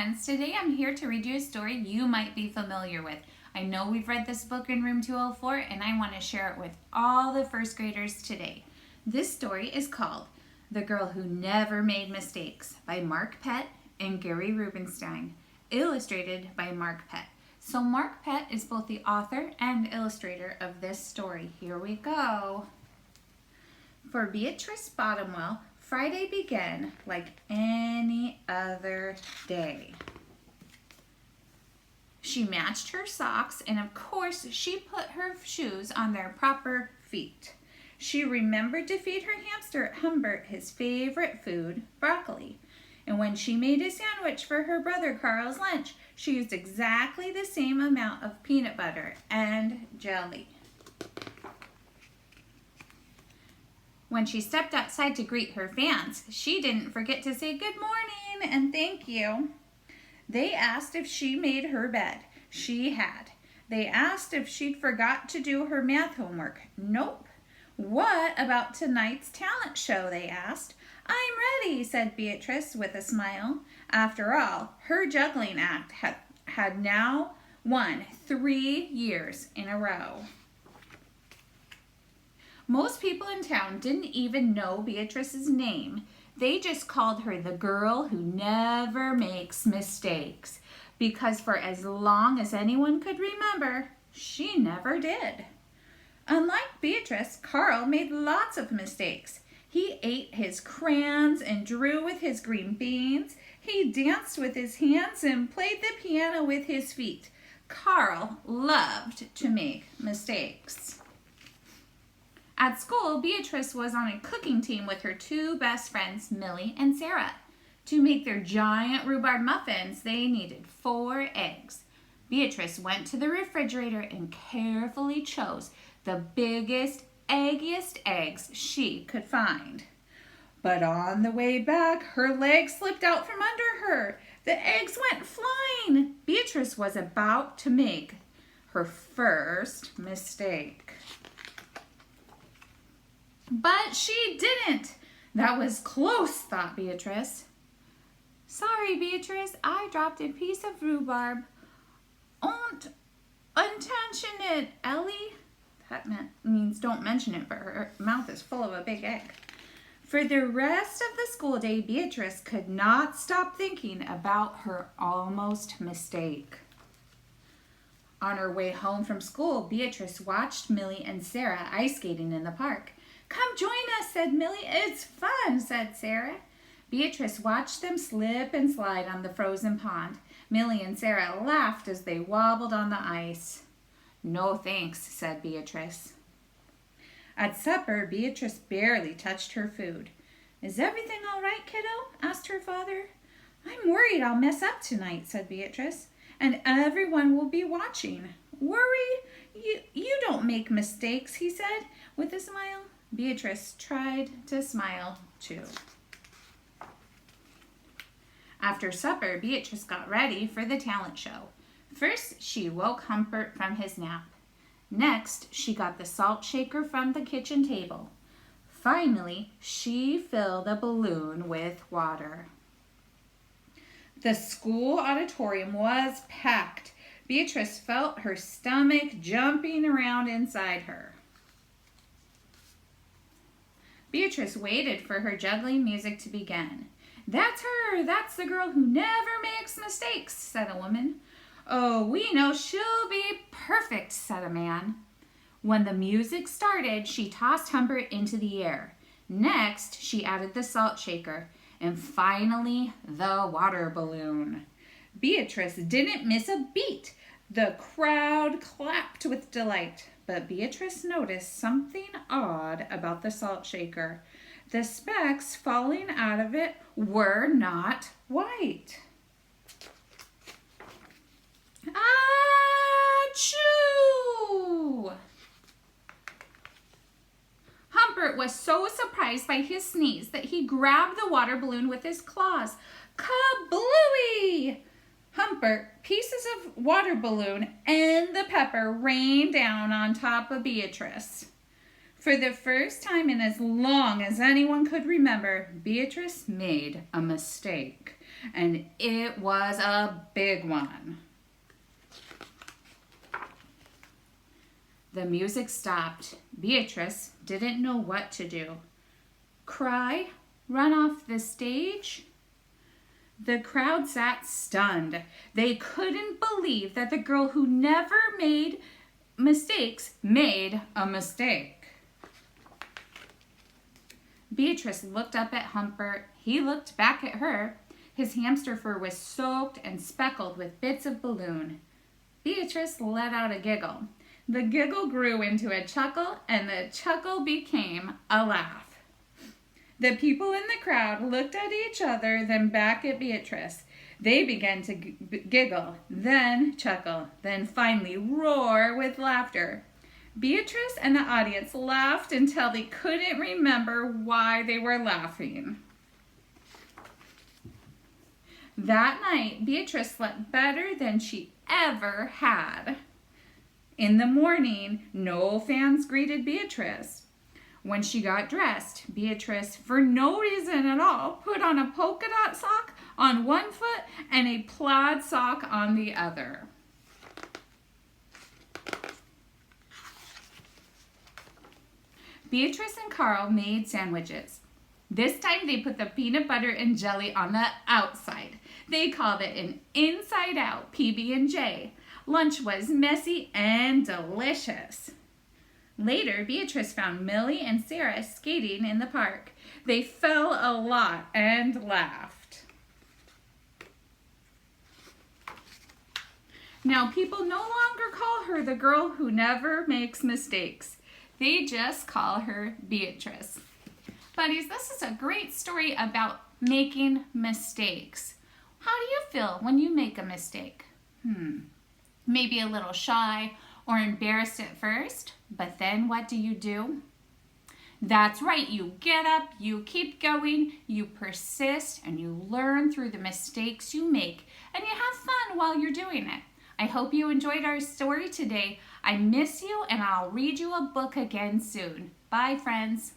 friends. Today I'm here to read you a story you might be familiar with. I know we've read this book in room 204 and I want to share it with all the first graders today. This story is called The Girl Who Never Made Mistakes by Mark Pett and Gary Rubenstein, illustrated by Mark Pett. So Mark Pett is both the author and illustrator of this story. Here we go. For Beatrice Bottomwell, Friday began like any other day. She matched her socks and of course she put her shoes on their proper feet. She remembered to feed her hamster Humbert his favorite food, broccoli. And when she made a sandwich for her brother Carl's lunch, she used exactly the same amount of peanut butter and jelly. When she stepped outside to greet her fans, she didn't forget to say good morning and thank you. They asked if she made her bed. She had. They asked if she'd forgot to do her math homework. Nope. What about tonight's talent show, they asked. I'm ready, said Beatrice with a smile. After all, her juggling act had now won 3 years in a row. Most people in town didn't even know Beatrice's name. They just called her the girl who never makes mistakes, because for as long as anyone could remember, she never did. Unlike Beatrice, Carl made lots of mistakes. He ate his crayons and drew with his green beans. He danced with his hands and played the piano with his feet. Carl loved to make mistakes. At school, Beatrice was on a cooking team with her 2 best friends, Millie and Sarah. To make their giant rhubarb muffins, they needed 4 eggs. Beatrice went to the refrigerator and carefully chose the biggest, eggiest eggs she could find. But on the way back, her legs slipped out from under her. The eggs went flying. Beatrice was about to make her first mistake. But she didn't. That was close, thought Beatrice. Sorry, Beatrice, I dropped a piece of rhubarb. Don't mention it, Ellie. That means don't mention it, but her mouth is full of a big egg. For the rest of the school day, Beatrice could not stop thinking about her almost mistake. On her way home from school, Beatrice watched Millie and Sarah ice skating in the park. Come join us, said Millie. It's fun, said Sarah. Beatrice watched them slip and slide on the frozen pond. Millie and Sarah laughed as they wobbled on the ice. No thanks, said Beatrice. At supper, Beatrice barely touched her food. Is everything all right, kiddo? Asked her father. I'm worried I'll mess up tonight, said Beatrice, and everyone will be watching. Worry? You don't make mistakes, he said with a smile. Beatrice tried to smile too. After supper, Beatrice got ready for the talent show. First, she woke Humbert from his nap. Next, she got the salt shaker from the kitchen table. Finally, she filled a balloon with water. The school auditorium was packed. Beatrice felt her stomach jumping around inside her. Beatrice waited for her juggling music to begin. That's her! That's the girl who never makes mistakes, said a woman. Oh, we know she'll be perfect, said a man. When the music started, she tossed Humbert into the air. Next, she added the salt shaker. And finally, the water balloon. Beatrice didn't miss a beat. The crowd clapped with delight. But Beatrice noticed something odd about the salt shaker. The specks falling out of it were not white. Achoo! Humbert was so surprised by his sneeze that he grabbed the water balloon with his claws. Kablooey! Humbert, pieces of water balloon, and the pepper rained down on top of Beatrice. For the first time in as long as anyone could remember, Beatrice made a mistake. and it was a big one. The music stopped. Beatrice didn't know what to do. Cry? Run off the stage? The crowd sat stunned. They couldn't believe that the girl who never made mistakes made a mistake. Beatrice looked up at Humbert. He looked back at her. His hamster fur was soaked and speckled with bits of balloon. Beatrice let out a giggle. The giggle grew into a chuckle, and the chuckle became a laugh. The people in the crowd looked at each other, then back at Beatrice. They began to giggle, then chuckle, then finally roar with laughter. Beatrice and the audience laughed until they couldn't remember why they were laughing. That night, Beatrice slept better than she ever had. In the morning, no fans greeted Beatrice. When she got dressed, Beatrice, for no reason at all, put on a polka dot sock on one foot and a plaid sock on the other. Beatrice and Carl made sandwiches. This time they put the peanut butter and jelly on the outside. They called it an inside-out PB&J. Lunch was messy and delicious. Later, Beatrice found Millie and Sarah skating in the park. They fell a lot and laughed. Now, people no longer call her the girl who never makes mistakes. They just call her Beatrice. Buddies, this is a great story about making mistakes. How do you feel when you make a mistake? Maybe a little shy or embarrassed at first, but then what do? That's right, you get up, you keep going, you persist, and you learn through the mistakes you make, and you have fun while you're doing it. I hope you enjoyed our story today. I miss you, and I'll read you a book again soon. Bye, friends.